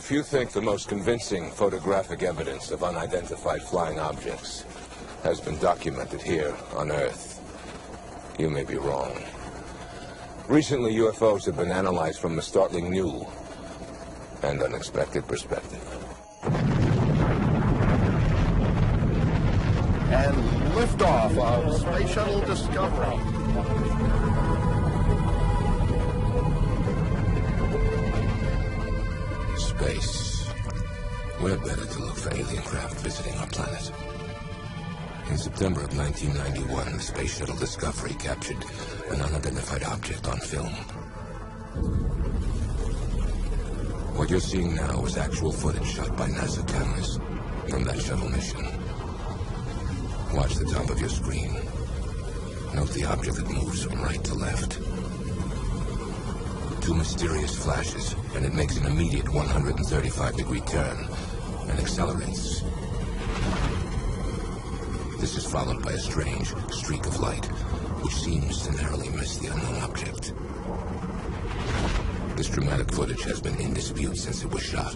If you think the most convincing photographic evidence of unidentified flying objects has been documented here on Earth, you may be wrong. Recently, UFOs have been analyzed from a startling new and unexpected perspective. And liftoff of Space Shuttle Discovery. Space. Where better to look for alien craft visiting our planet? In September of 1991, the Space Shuttle Discovery captured an unidentified object on film. What you're seeing now is actual footage shot by NASA cameras from that shuttle mission. Watch the top of your screen. Note the object that moves from right to left. Two mysterious flashes, and it makes an immediate 135-degree turn and accelerates. This is followed by a strange streak of light, which seems to narrowly miss the unknown object. This dramatic footage has been in dispute since it was shot.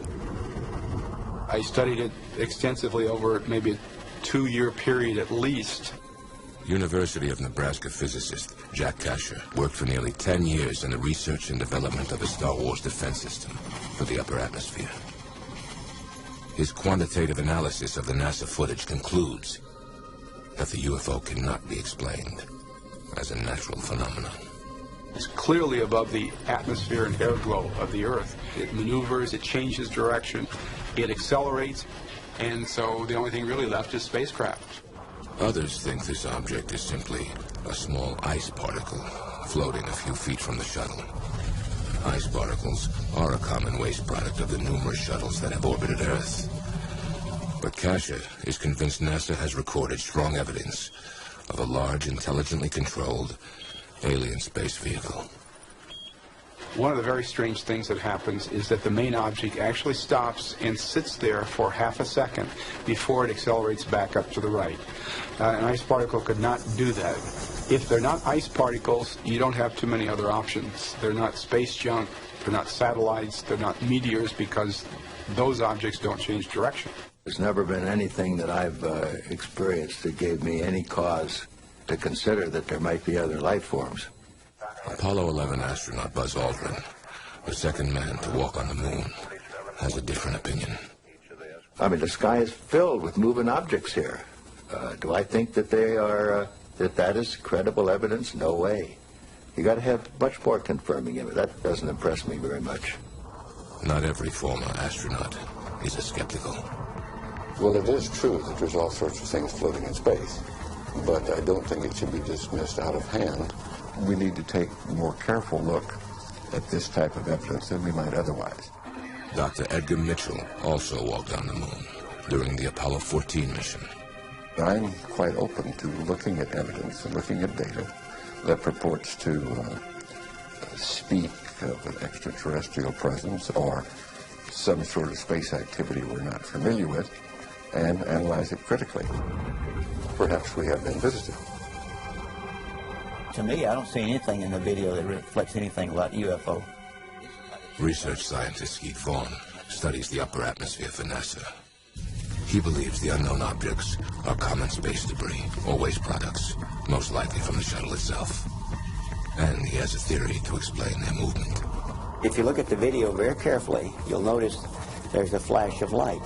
I studied it extensively over maybe a 2-year period at least. University of Nebraska physicist Jack Kasher worked for nearly 10 years in the research and development of a Star Wars defense system for the upper atmosphere. His quantitative analysis of the NASA footage concludes that the UFO cannot be explained as a natural phenomenon. It's clearly above the atmosphere and air glow of the Earth. It maneuvers, it changes direction, it accelerates, and so the only thing really left is spacecraft. Others think this object is simply a small ice particle floating a few feet from the shuttle. Ice particles are a common waste product of the numerous shuttles that have orbited Earth. But Kasher is convinced NASA has recorded strong evidence of a large, intelligently controlled alien space vehicle. One of the very strange things that happens is that the main object actually stops and sits there for half a second before it accelerates back up to the right. An ice particle could not do that. If they're not ice particles, you don't have too many other options. They're not space junk, they're not satellites, they're not meteors, because those objects don't change direction. There's never been anything that I've experienced that gave me any cause to consider that there might be other life forms. Apollo 11 astronaut Buzz Aldrin, the second man to walk on the moon, has a different opinion. I mean, the sky is filled with moving objects here. Do I think that they are, that is credible evidence? No way. You got to have much more confirming evidence. That doesn't impress me very much. Not every former astronaut is as skeptical. Well, it is true that there's all sorts of things floating in space, but I don't think it should be dismissed out of hand. We need to take a more careful look at this type of evidence than we might otherwise. Dr. Edgar Mitchell also walked on the moon during the Apollo 14 mission. I'm quite open to looking at evidence and looking at data that purports to speak of an extraterrestrial presence or some sort of space activity we're not familiar with, and analyze it critically. Perhaps we have been visited. To me, I don't see anything in the video that reflects anything about UFO. Research scientist Skeet Vaughn studies the upper atmosphere for NASA. He believes the unknown objects are common space debris or waste products, most likely from the shuttle itself. And he has a theory to explain their movement. If you look at the video very carefully, you'll notice there's a flash of light.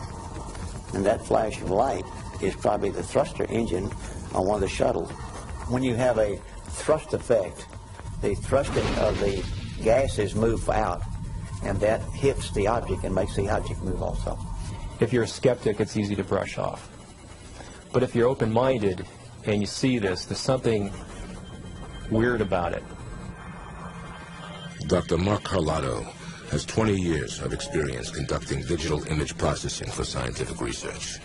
And that flash of light is probably the thruster engine on one of the shuttles. When you have a thrust effect, the thrusting of the gases move out, and that hits the object and makes the object move also. If you're a skeptic, it's easy to brush off. But if you're open-minded and you see this, there's something weird about it. Dr. Mark Carlotto has 20 years of experience conducting digital image processing for scientific research.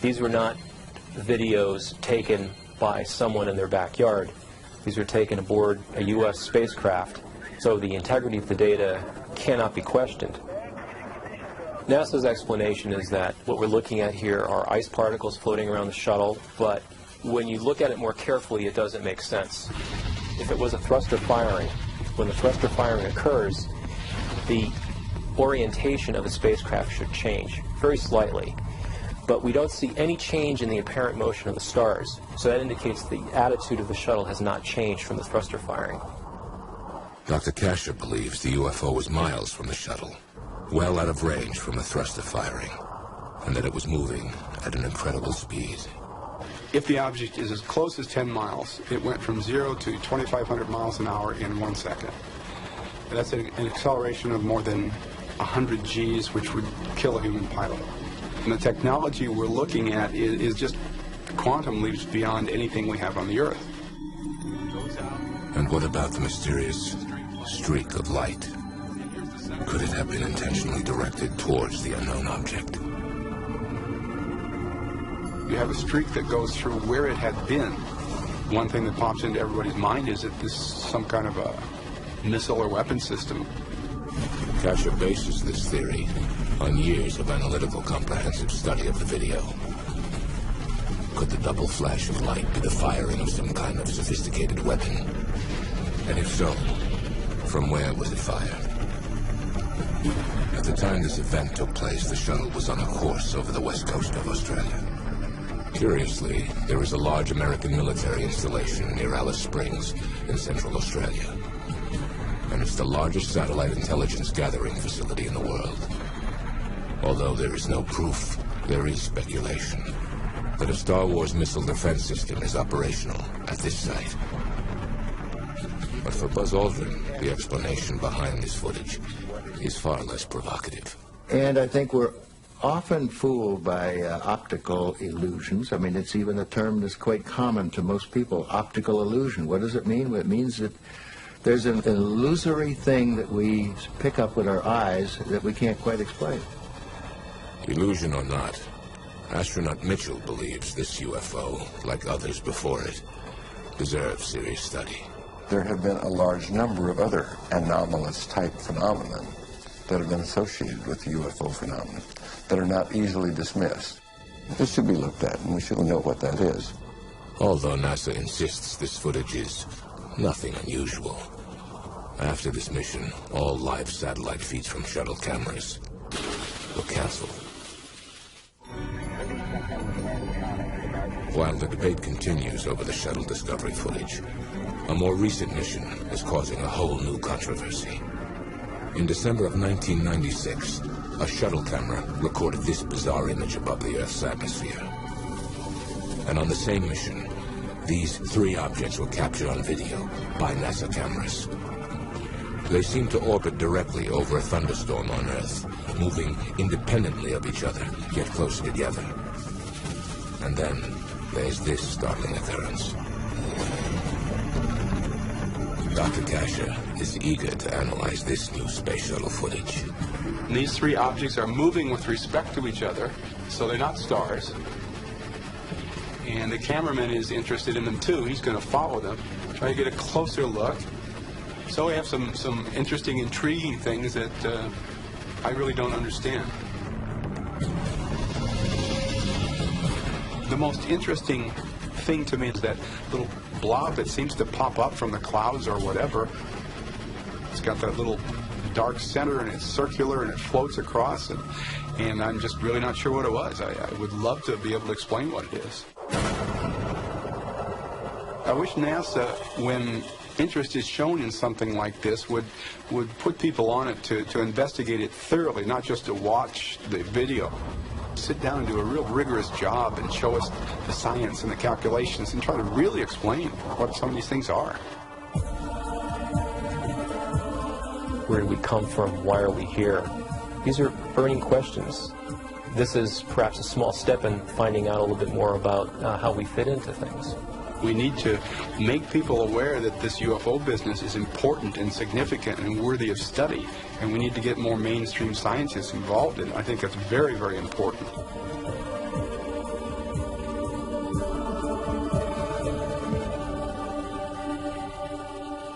These were not videos taken by someone in their backyard. These were taken aboard a U.S. spacecraft, so the integrity of the data cannot be questioned. NASA's explanation is that what we're looking at here are ice particles floating around the shuttle, but when you look at it more carefully, it doesn't make sense. If it was a thruster firing, when the thruster firing occurs, the orientation of the spacecraft should change, very slightly. But we don't see any change in the apparent motion of the stars, so that indicates the attitude of the shuttle has not changed from the thruster firing. Dr. Kasher believes the UFO was miles from the shuttle, well out of range from the thruster firing, and that it was moving at an incredible speed. If the object is as close as 10 miles, it went from 0 to 2,500 miles an hour in 1 second. That's an acceleration of more than 100 Gs, which would kill a human pilot. And the technology we're looking at is just quantum leaps beyond anything we have on the Earth. And what about the mysterious streak of light? Could it have been intentionally directed towards the unknown object? You have a streak that goes through where it had been. One thing that pops into everybody's mind is that this is some kind of a missile or weapon system. Kasher bases this theory on years of analytical, comprehensive study of the video. Could the double flash of light be the firing of some kind of sophisticated weapon? And if so, from where was it fired? At the time this event took place, the shuttle was on a course over the west coast of Australia. Curiously, there is a large American military installation near Alice Springs in central Australia. And it's the largest satellite intelligence gathering facility in the world. Although there is no proof, there is speculation that a Star Wars missile defense system is operational at this site. But for Buzz Aldrin, the explanation behind this footage is far less provocative. And I think we're often fooled by optical illusions. I mean, it's even a term that's quite common to most people, optical illusion. What does it mean? It means that there's an illusory thing that we pick up with our eyes that we can't quite explain. Illusion or not, astronaut Mitchell believes this UFO, like others before it, deserves serious study. There have been a large number of other anomalous type phenomena that have been associated with the UFO phenomenon that are not easily dismissed. This should be looked at, and we should know what that is. Although NASA insists this footage is nothing unusual. After this mission, all live satellite feeds from shuttle cameras were canceled. While the debate continues over the shuttle discovery footage, a more recent mission is causing a whole new controversy. In December of 1996, a shuttle camera recorded this bizarre image above the Earth's atmosphere. And on the same mission, these three objects were captured on video by NASA cameras. They seem to orbit directly over a thunderstorm on Earth, moving independently of each other, yet closer together. And then there's this startling occurrence. Dr. Kasher is eager to analyze this new space shuttle footage. And these three objects are moving with respect to each other, so they're not stars. And the cameraman is interested in them too. He's going to follow them, try to get a closer look. So we have some interesting, intriguing things that I really don't understand. The most interesting thing to me is that little blob that seems to pop up from the clouds or whatever. It's got that little dark center and it's circular and it floats across, and I'm just really not sure what it was. I would love to be able to explain what it is. I wish NASA, when interest is shown in something like this, would put people on it to investigate it thoroughly, not just to watch the video. Sit down and do a real rigorous job and show us the science and the calculations and try to really explain what some of these things are. Where did we come from? Why are we here? These are burning questions. This is perhaps a small step in finding out a little bit more about how we fit into things. We need to make people aware that this UFO business is important and significant and worthy of study, and we need to get more mainstream scientists involved in it. I think that's very, very important.